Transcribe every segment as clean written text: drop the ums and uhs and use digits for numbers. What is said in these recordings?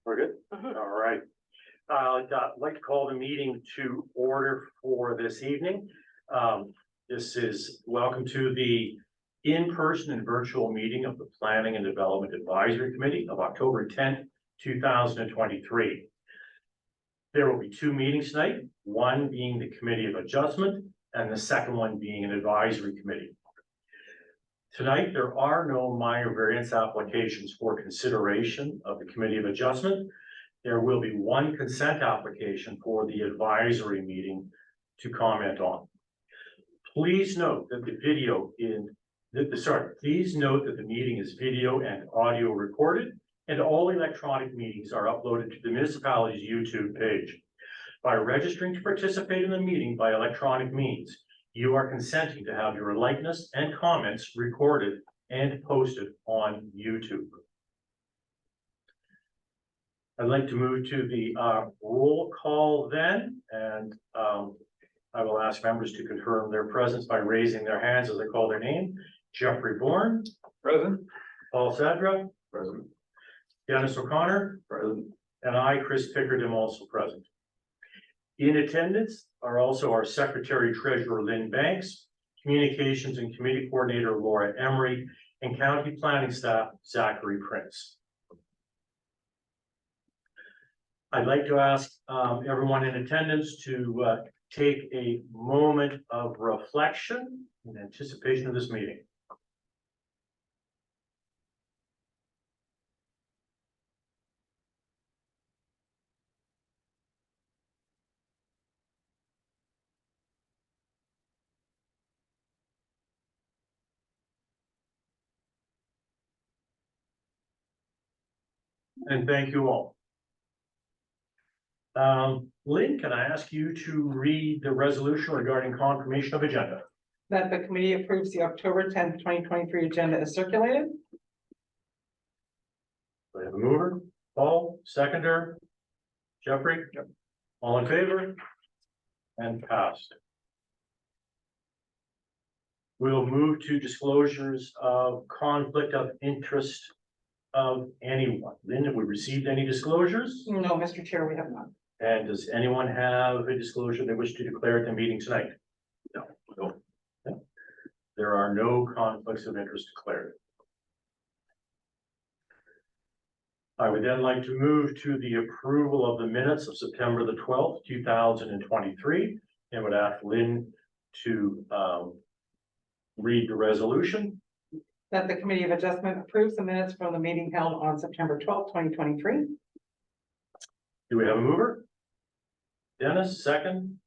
We're good? All right. I'd like to call the meeting to order for this evening. This is welcome to the in-person and virtual meeting of the Planning and Development Advisory Committee of October 10th, 2023. There will be two meetings tonight, one being the Committee of Adjustment and the second one being an advisory committee. Tonight, there are no minor variance applications for consideration of the Committee of Adjustment. There will be one consent application for the advisory meeting to comment on. Please note that please note that the meeting is video and audio recorded, and all electronic meetings are uploaded to the municipality's YouTube page. By registering to participate in the meeting by electronic means, you are consenting to have your likeness and comments recorded and posted on YouTube. I'd like to move to the roll call then, and I will ask members to confirm their presence by raising their hands as I call their name. Jeffrey Bourne. Present. Paul Sadra. Present. Dennis O'Connor. Present. And I, Chris Pickard, am also present. In attendance are also our Secretary Treasurer Lynn Banks, Communications and Committee Coordinator Laura Emery, and County Planning Staff Zachary Prince. I'd like to ask everyone in attendance to take a moment of reflection in anticipation of this meeting. And thank you all. Lynn, can I ask you to read the resolution regarding confirmation of agenda? That the committee approves the October 10th, 2023 agenda as circulated. Do I have a mover? Paul, seconder? Jeffrey? Yep. All in favor? And passed. We'll move to disclosures of conflict of interest of anyone. Lynn, have we received any disclosures? No, Mr. Chair, we have not. And does anyone have a disclosure they wish to declare at the meeting tonight? No. No. No. There are no conflicts of interest declared. I would then like to move to the approval of the minutes of September the 12th, 2023, and would ask Lynn to read the resolution. That the Committee of Adjustment approves the minutes from the meeting held on September 12th, 2023. Do we have a mover? Dennis, second.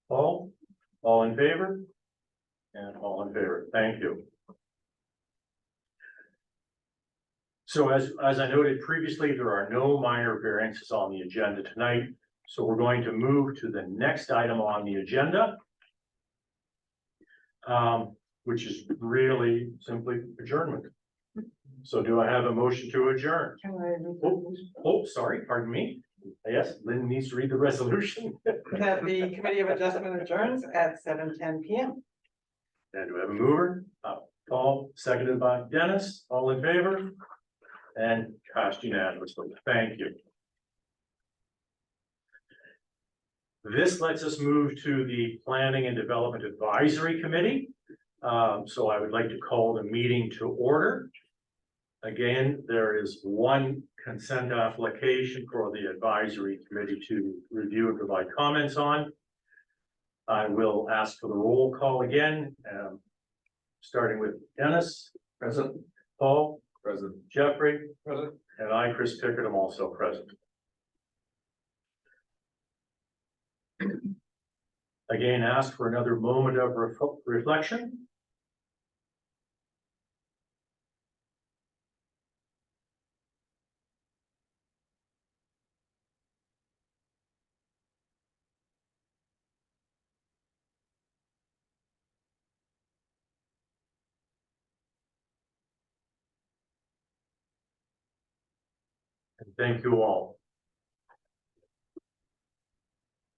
Paul, all in favor? And all in favor. Thank you. So as I noted previously, there are no minor variances on the agenda tonight. So we're going to move to the next item on the agenda, which is really simply adjournment. So do I have a motion to adjourn? Can I read the resolution? Oh, sorry, pardon me. Yes, Lynn needs to read the resolution. That the Committee of Adjustment adjourns at 7:10 p.m. And do we have a mover? Paul, seconded by Dennis, all in favor? And passed unanimously. Thank you. This lets us move to the Planning and Development Advisory Committee. So I would like to call the meeting to order. Again, there is one consent application for the advisory committee to review and provide comments on. I will ask for the roll call again, starting with Dennis. Present. Paul. Present. Jeffrey. Present. And I, Chris Pickard, am also present. Again, ask for another moment of reflection. And thank you all.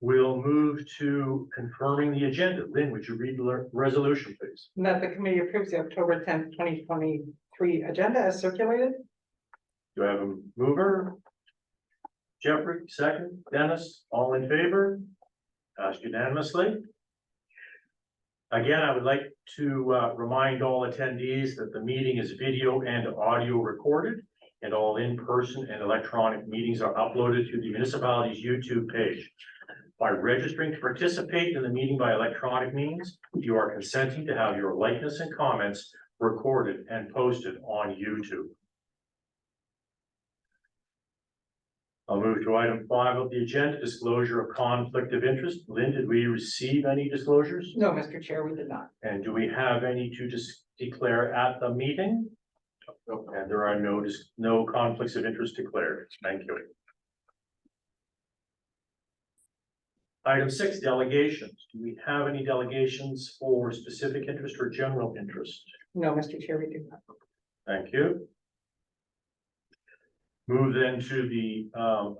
We'll move to confirming the agenda. Lynn, would you read the resolution, please? That the committee approves the October 10th, 2023 agenda as circulated. Do I have a mover? Jeffrey, second. Dennis, all in favor? Passed unanimously. Again, I would like to remind all attendees that the meeting is video and audio recorded, and all in-person and electronic meetings are uploaded to the municipality's YouTube page. By registering to participate in the meeting by electronic means, you are consenting to have your likeness and comments recorded and posted on YouTube. I'll move to item 5 of the agenda, disclosure of conflict of interest. Lynn, did we receive any disclosures? No, Mr. Chair, we did not. And do we have any to declare at the meeting? And there are no conflicts of interest declared. Thank you. Item 6, delegations. Do we have any delegations for specific interest or general interest? No, Mr. Chair, we do not. Thank you. Move then to the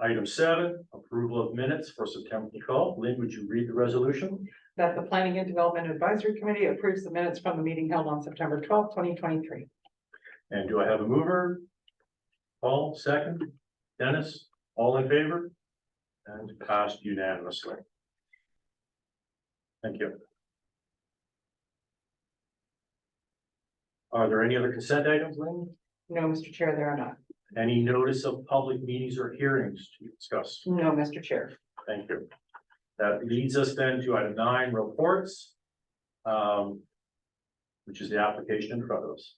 item 7, approval of minutes for September 12th. Lynn, would you read the resolution? That the Planning and Development Advisory Committee approves the minutes from the meeting held on September 12th, 2023. And do I have a mover? Paul, second. Dennis, all in favor? And passed unanimously. Thank you. Are there any other consent items, Lynn? No, Mr. Chair, there are not. Any notice of public meetings or hearings to discuss? No, Mr. Chair. Thank you. That leads us then to item 9, reports, which is the application in front of us.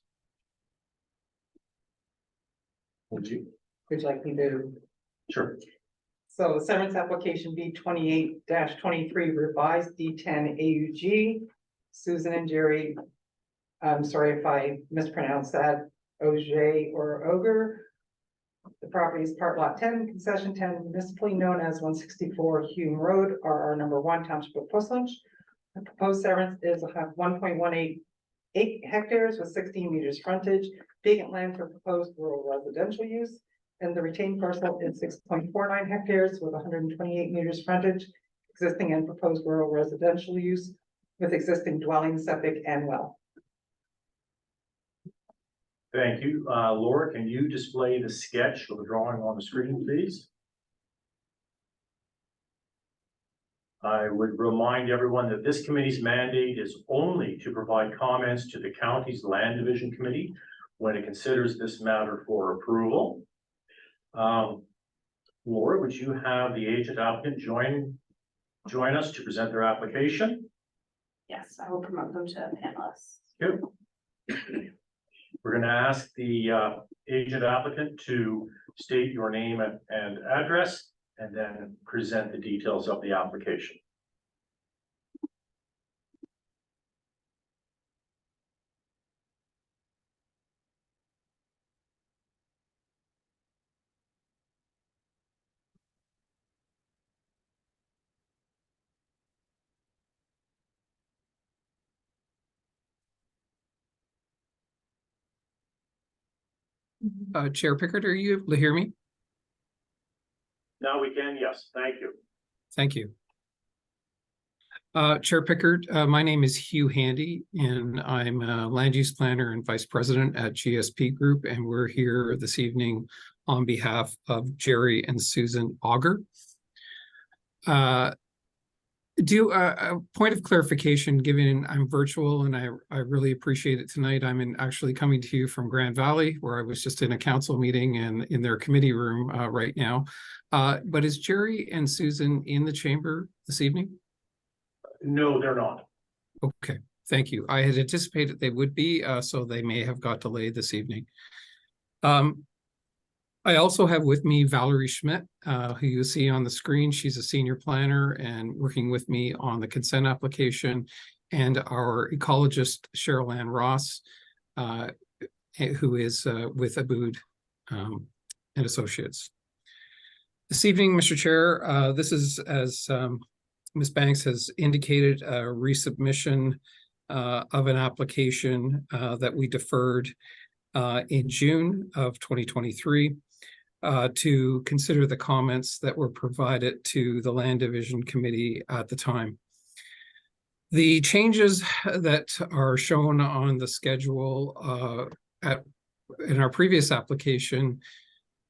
Would you? Would you like me to? Sure. So severance application B 28-23 revised D10 AUG, Susan and Jerry. I'm sorry if I mispronounced that, Auger or Ogre. The property is part lot 10, concession 10, municipally known as 164 Hume Road, RR number 1, Township of Portsmouth. The proposed severance is 1.188 hectares with 16 meters frontage, vacant land for proposed rural residential use. And the retained parcel is 6.49 hectares with 128 meters frontage, existing and proposed rural residential use with existing dwelling, septic, and well. Thank you. Laura, can you display the sketch of the drawing on the screen, please? I would remind everyone that this committee's mandate is only to provide comments to the county's Land Division Committee when it considers this matter for approval. Laura, would you have the agent applicant join us to present their application? Yes, I will promote them to panelists. Good. We're going to ask the agent applicant to state your name and address, and then present the details of the application. Chair Pickard, are you able to hear me? Now we can, yes, thank you. Thank you. Chair Pickard, my name is Hugh Handy, and I'm a land use planner and vice president at GSP Group, and we're here this evening on behalf of Jerry and Susan Auger. A point of clarification, given I'm virtual and I really appreciate it tonight. I'm actually coming to you from Grand Valley, where I was just in a council meeting and in their committee room right now. But is Jerry and Susan in the chamber this evening? No, they're not. Okay, thank you. I had anticipated they would be, so they may have got delayed this evening. I also have with me Valerie Schmidt, who you see on the screen. She's a senior planner and working with me on the consent application, and our ecologist, Cheryl Ann Ross, who is with Abood and Associates. This evening, Mr. Chair, this is, as Ms. Banks has indicated, a resubmission of an application that we deferred in June of 2023. To consider the comments that were provided to the Land Division Committee at the time. The changes that are shown on the schedule in our previous application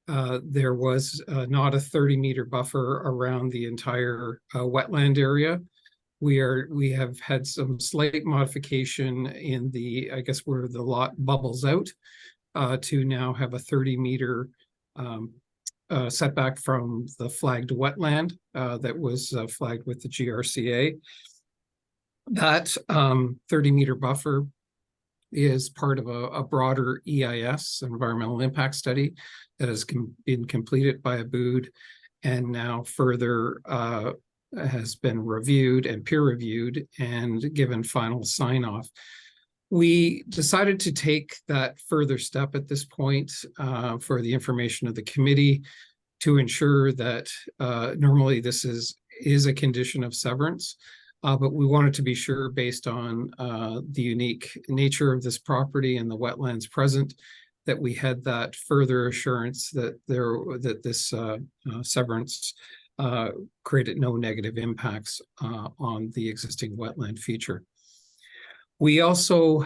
there was not a 30-meter buffer around the entire wetland area. We have had some slight modification in the, I guess, where the lot bubbles out to now have a 30-meter setback from the flagged wetland that was flagged with the GRCA. That 30-meter buffer is part of a broader EIS, environmental impact study, that has been completed by ABUD and now further has been reviewed and peer reviewed and given final sign off. We decided to take that further step at this point for the information of the committee to ensure that normally this is a condition of severance, but we wanted to be sure, based on the unique nature of this property and the wetlands present, that we had that further assurance that this severance created no negative impacts on the existing wetland feature. We also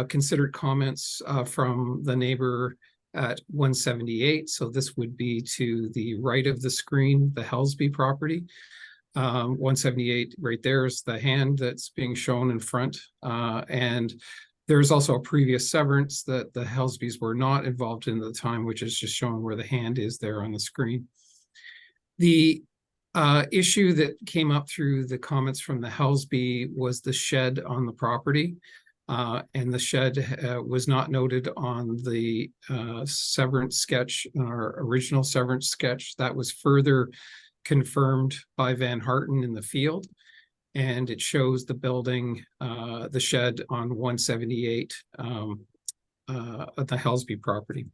considered comments from the neighbor at 178. So this would be to the right of the screen, the Helsby property. 178 right there is the hand that's being shown in front. And there's also a previous severance that the Helsbys were not involved in at the time, which is just showing where the hand is there on the screen. The issue that came up through the comments from the Helsby was the shed on the property. And the shed was not noted on the severance sketch, our original severance sketch. That was further confirmed by Van Harten in the field. And it shows the building, the shed on 178 at the Helsby property.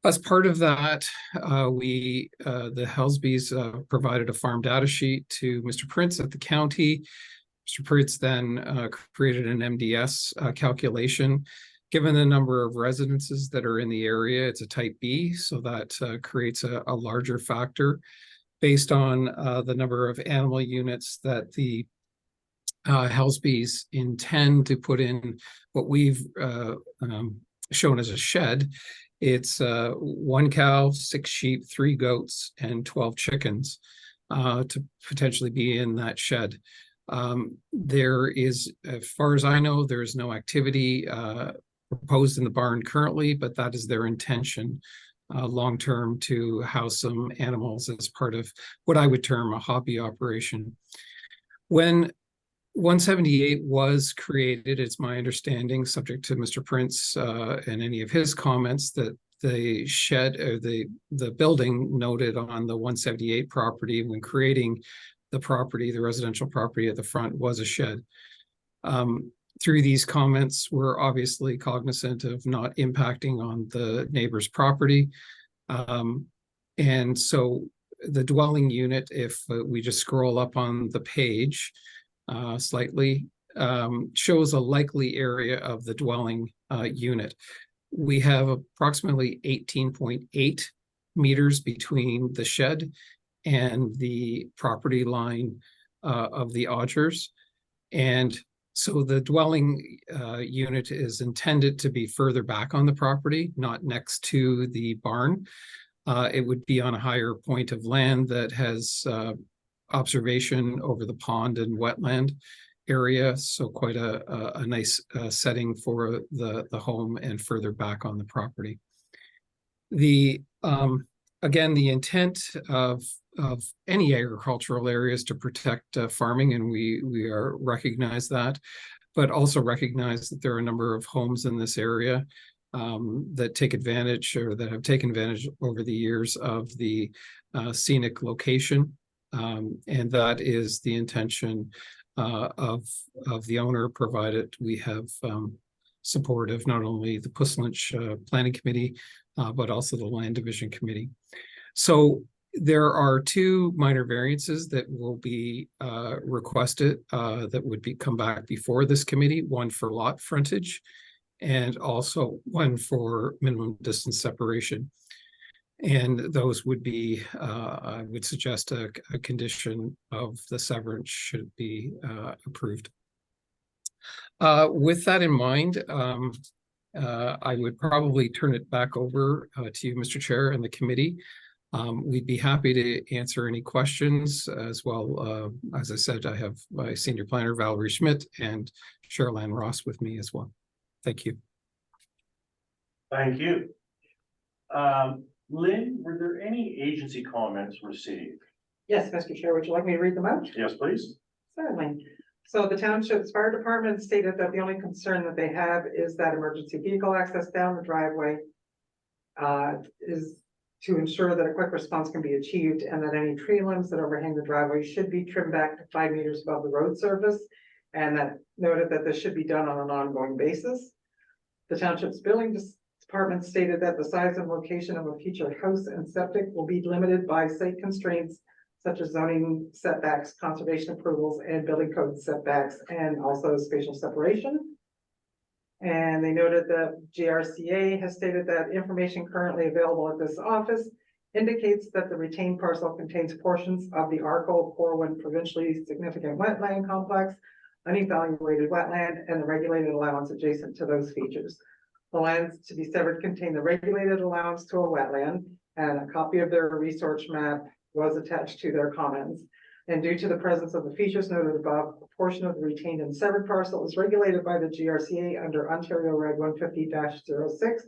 As part of that, the Helsbys provided a farm data sheet to Mr. Prince at the county. Mr. Prince then created an MDS calculation. Given the number of residences that are in the area, it's a type B, so that creates a larger factor based on the number of animal units that the Helsbys intend to put in what we've shown as a shed. It's 1 cow, 6 sheep, 3 goats, and 12 chickens to potentially be in that shed. There is, as far as I know, there is no activity proposed in the barn currently, but that is their intention long-term, to house some animals as part of what I would term a hobby operation. When 178 was created, it's my understanding, subject to Mr. Prince and any of his comments, that the shed or the building noted on the 178 property when creating the property, the residential property at the front, was a shed. Through these comments, we're obviously cognizant of not impacting on the neighbor's property. And so the dwelling unit, if we just scroll up on the page slightly, shows a likely area of the dwelling unit. We have approximately 18.8 meters between the shed and the property line of the Odgers. And so the dwelling unit is intended to be further back on the property, not next to the barn. It would be on a higher point of land that has observation over the pond and wetland area. So quite a nice setting for the home and further back on the property. Again, the intent of any agricultural areas to protect farming, and we recognize that, but also recognize that there are a number of homes in this area that take advantage, or that have taken advantage over the years, of the scenic location, and that is the intention of the owner, provided we have support of not only the Puslinch Planning Committee, but also the Land Division Committee. So there are 2 minor variances that will be requested that would come back before this committee, one for lot frontage and also one for minimum distance separation. And those would be, I would suggest, a condition of the severance should be approved. With that in mind, I would probably turn it back over to you, Mr. Chair, and the committee. We'd be happy to answer any questions as well. As I said, I have my senior planner, Valerie Schmidt, and Cheryl Ann Ross with me as well. Thank you. Thank you. Lynn, were there any agency comments received? Yes, Mr. Chair, would you like me to read them out? Yes, please. Certainly. So the township's fire department stated that the only concern that they have is that emergency vehicle access down the driveway is to ensure that a quick response can be achieved and that any tree limbs that overhang the driveway should be trimmed back to 5 meters above the road surface. And that noted that this should be done on an ongoing basis. The township's building department stated that the size and location of a future house and septic will be limited by site constraints such as zoning setbacks, conservation approvals, and building code setbacks, and also spatial separation. And they noted that GRCA has stated that information currently available at this office indicates that the retained parcel contains portions of the ARCO Corwin provincially significant wetland complex, unevaluated wetland, and the regulated allowance adjacent to those features. The lands to be severed contain the regulated allowance to a wetland, and a copy of their resource map was attached to their comments. And due to the presence of the features noted above, a portion of the retained and severed parcel is regulated by the GRCA under Ontario Reg 150-06.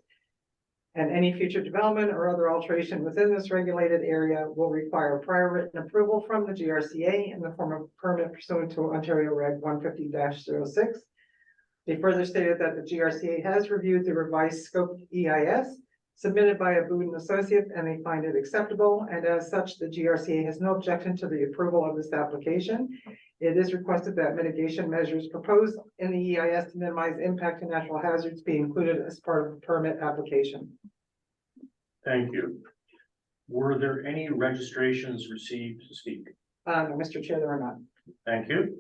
And any future development or other alteration within this regulated area will require prior written approval from the GRCA in the form of permit pursuant to Ontario Reg 150-06. They further stated that the GRCA has reviewed the revised scope EIS submitted by Abood and Associates, and they find it acceptable. And as such, the GRCA has no objection to the approval of this application. It is requested that mitigation measures proposed in the EIS to minimize impact to natural hazards be included as part of the permit application. Thank you. Were there any registrations received to speak? No, Mr. Chair, there are none. Thank you.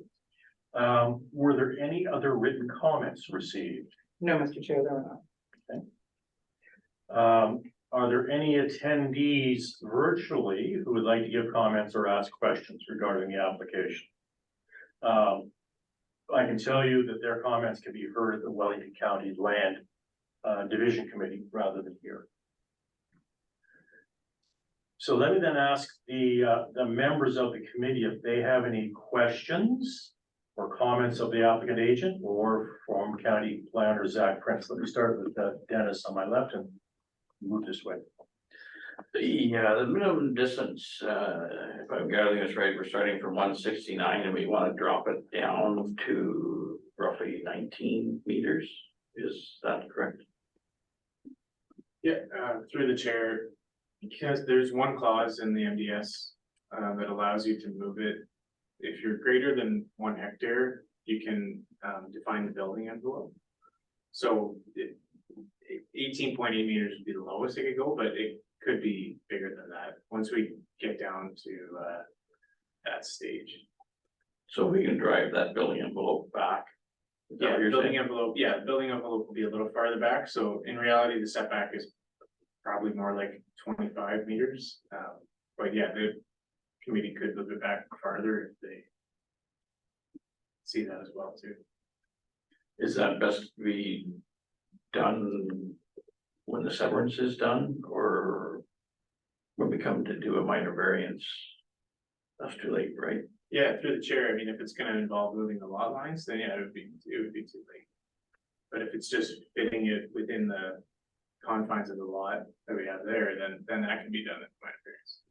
Were there any other written comments received? No, Mr. Chair, there are none. Are there any attendees virtually who would like to give comments or ask questions regarding the application? I can tell you that their comments can be heard at the Wellington County Land Division Committee rather than here. So let me then ask the members of the committee if they have any questions or comments of the applicant agent or from County Planner Zach Prince. Let me start with Dennis on my left and move this way. The minimum distance, if I'm gathering this right, we're starting from 169 and we want to drop it down to roughly 19 meters. Is that correct? Yeah, through the chair, because there's one clause in the MDS that allows you to move it. If you're greater than 1 hectare, you can define the building envelope. So 18.8 meters would be the lowest it could go, but it could be bigger than that once we get down to that stage. So we can drive that building envelope back. Is that Yeah, what you're building saying? envelope, yeah, building envelope will be a little farther back. So in reality, the setback is probably more like 25 meters. But yeah, the committee could move it back farther if they see that as well too. Is that best to be done when the severance is done, or when we come to do a minor variance? That's too late, right? Yeah, through the chair, I mean, if it's gonna involve moving the lot lines, then yeah, it would be too late. But if it's just fitting it within the confines of the lot that we have there, then that can be done at minor variance.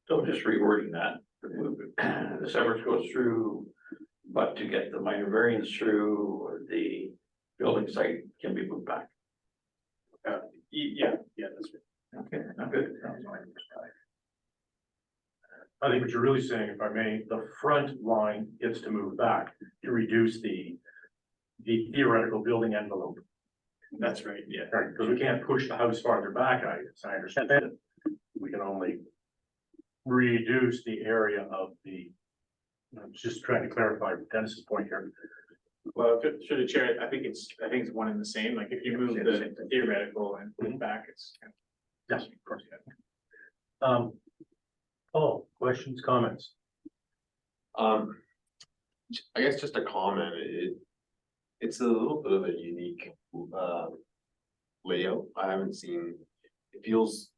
So just rewording that, the severance goes through, but to get the minor variance through, the building site can be moved back. Yeah, that's right. Okay, I'm good. I think what you're really saying, if I may, the front line gets to move back to reduce the theoretical building envelope. That's right, yeah. Right, because we can't push the house farther back, I understand it. We can only reduce the area of the, I'm just trying to clarify Dennis's point here. Well, through the chair, I think it's one and the same, like if you move the theoretical and put it back, it's. Yes, of course. Paul, questions, comments? I guess just a comment, It's a little bit of a unique, layout. I haven't seen, it feels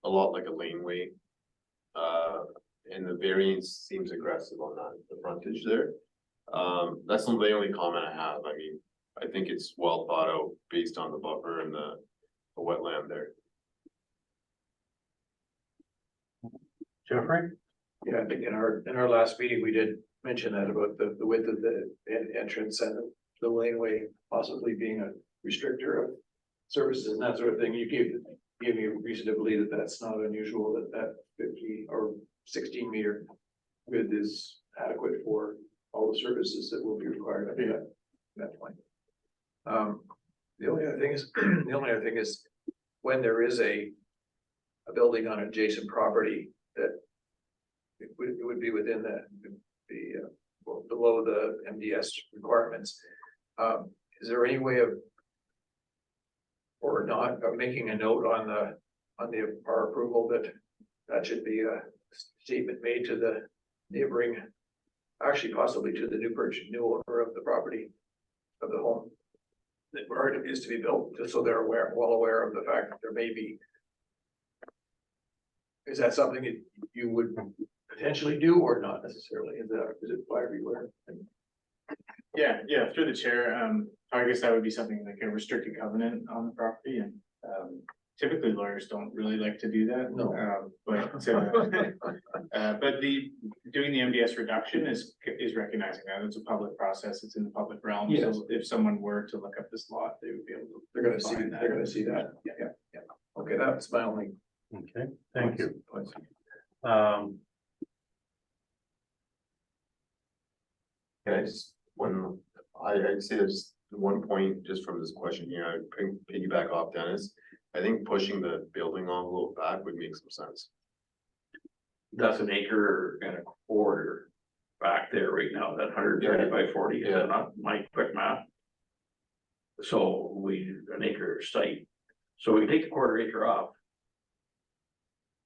a lot like a laneway. And the variance seems aggressive on that, the frontage there. That's the only comment I have. I mean, I think it's well thought out based on the buffer and the wetland there. Jeffrey? Yeah, I think in our last meeting, we did mention that about the width of the entrance and the laneway possibly being a restrictor of services and that sort of thing. You gave me a reason to believe that that's not unusual, that 50 or 16-meter width is adequate for all the services that will be required up to that point. The only other thing is, when there is a building on adjacent property that it would be within well, below the MDS requirements. Is there any way of, or not, of making a note on our approval that should be a statement made to the neighboring, actually possibly to the new owner of the property, of the home that where it is to be built, just so they're well aware of the fact that there may be. Is that something that you would potentially do or not necessarily? Is it everywhere? Yeah, through the chair, I guess that would be something like a restricted covenant on the property and, typically lawyers don't really like to do that. No. But doing the MDS reduction is recognizing that it's a public process, it's in the public realm. Yes. So if someone were to look up this lot, they would be able to. They're gonna see that. Yeah. Okay, that's my only. Okay, thank you. points. Can I just, I'd say there's one point just from this question here, I'd piggyback off Dennis. I think pushing the building envelope back would make some sense. That's an acre and a quarter back there right now, that 130 by 40, is that not my quick math? So an acre site, so we take the quarter acre off.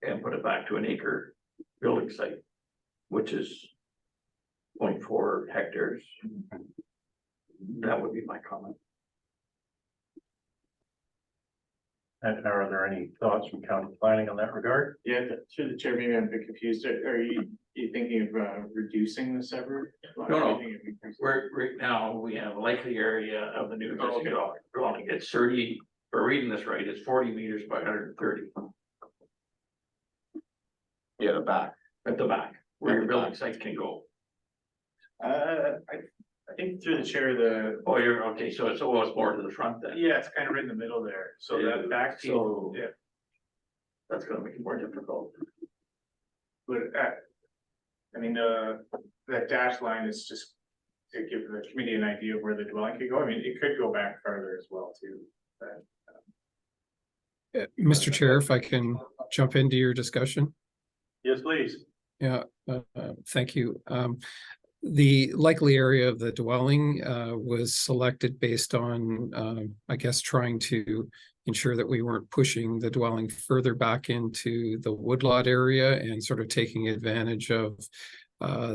And put it back to an acre building site, which is 0.4 hectares. That would be my comment. And are there any thoughts from county planning on that regard? Yeah, through the chair, maybe I'm a bit confused. Are you thinking of reducing the suburb? No. Right now, we have a likely area of the new existing dwelling. It's 30, if we're reading this right, it's 40 meters by 130 Yeah, the back. at the back, where your building site can go. I think through the chair, Oh, you're, okay, so it's almost more to the front then. yeah, it's kind of right in the middle there. So that back piece, So- yeah. That's gonna make it more difficult. But, I mean, that dash line is just to give the committee an idea of where the dwelling could go. I mean, it could go back farther as well too. But, Mr. Chair, if I can jump into your discussion. Yes, please. Yeah, thank you. The likely area of the dwelling was selected based on, I guess, trying to ensure that we weren't pushing the dwelling further back into the woodlot area and sort of taking advantage of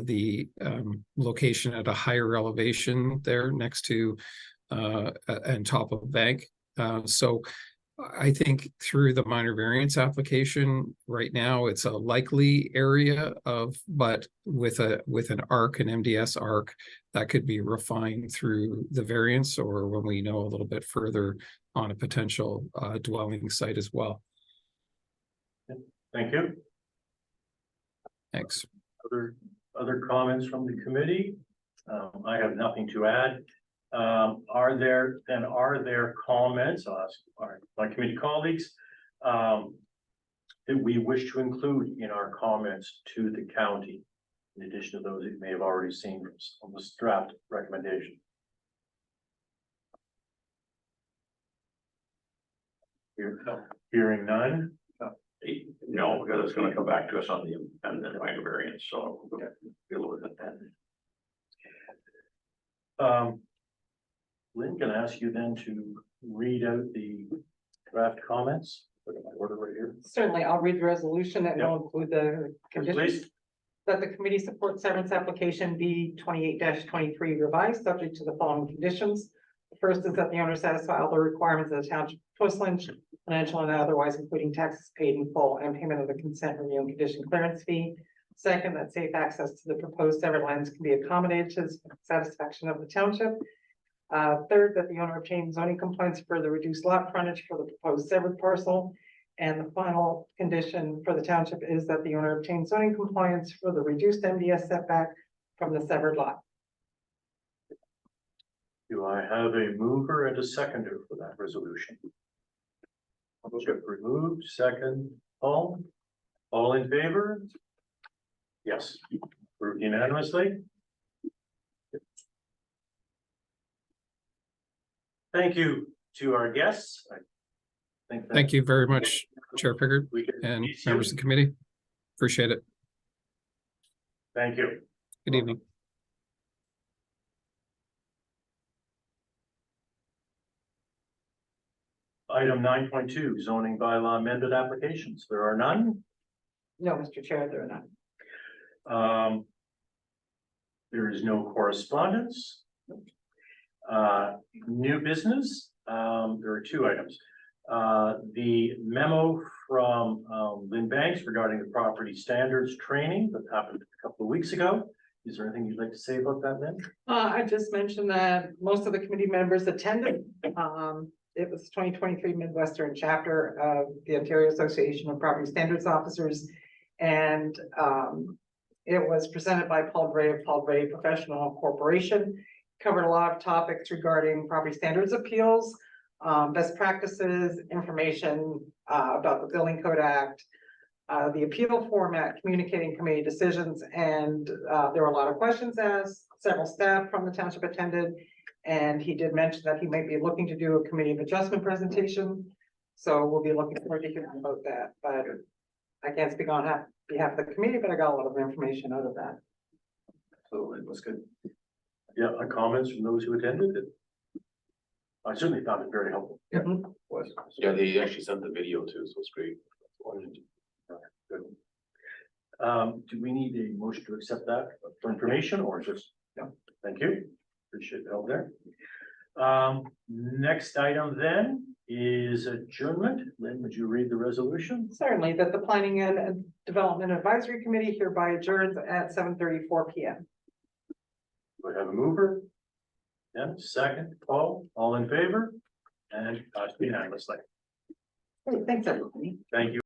the location at a higher elevation there next to and top of the bank. So I think through the minor variance application, right now, it's a likely area but with an arc, an MDS arc, that could be refined through the variance or when we know a little bit further on a potential dwelling site as well. Thank you. Thanks. Other comments from the committee? I have nothing to add. Are there comments, I'll ask my committee colleagues, that we wish to include in our comments to the county, in addition to those that you may have already seen from this draft recommendation? Hearing none. No, because it's gonna come back to us on the minor variance, so we'll deal with it then. Lynn, can I ask you then to read out the draft comments? Look at my order right here. Certainly, I'll read the resolution and I'll include the conditions. Please. that the committee supports severance application B 28-23 revised, subject to the following conditions. The first is that the owner satisfy all the requirements of the township of Portland, financial and otherwise, including taxes paid in full and payment of the consent review and condition clearance fee. Second, that safe access to the proposed severed lands can be accommodated to the satisfaction of the township. Third, that the owner obtains zoning compliance for the reduced lot frontage for the proposed severed parcel. And the final condition for the township is that the owner obtains zoning compliance for the reduced MDS setback from the severed lot. Do I have a mover and a seconder for that resolution? Chip removed, second, Paul. All in favor? Yes, approved unanimously. Thank you to our guests. I think that Thank you very much, Chair Pickard we can and release you. members of the committee. Appreciate it. Thank you. Good evening. Item 9.2 zoning bylaw amended applications. There are none. No, Mr. Chair, there are none. There is no correspondence. New business, there are two items. The memo from Lynn Banks regarding the property standards training that happened a couple of weeks ago. Is there anything you'd like to say about that, Lynn? I just mentioned that most of the committee members attended. It was 2023 Midwestern chapter of the Ontario Association of Property Standards Officers. And it was presented by Paul Gray of Paul Gray Professional Corporation. Covered a lot of topics regarding property standards appeals, best practices, information about the Building Code Act, the appeal format, communicating committee decisions, and there were a lot of questions asked. Several staff from the township attended, and he did mention that he might be looking to do a committee of adjustment presentation. So we'll be looking forward to hearing about that, but I can't speak on behalf of the committee, but I got a lot of information out of that. So it was good. Yeah, comments from those who attended it. I certainly found it very helpful. Was. Yeah, they actually sent the video too, so it's great. Good. Do we need a motion to accept that for information or just, no, thank you. Appreciate the help there. Next item then is adjournment. Lynn, would you read the resolution? Certainly, that the Planning and Development Advisory Committee hereby adjourns at 7:34 p.m. Do I have a mover? Yeah, second, Paul, all in favor? And passed unanimously. Great, thanks, everybody. Thank you.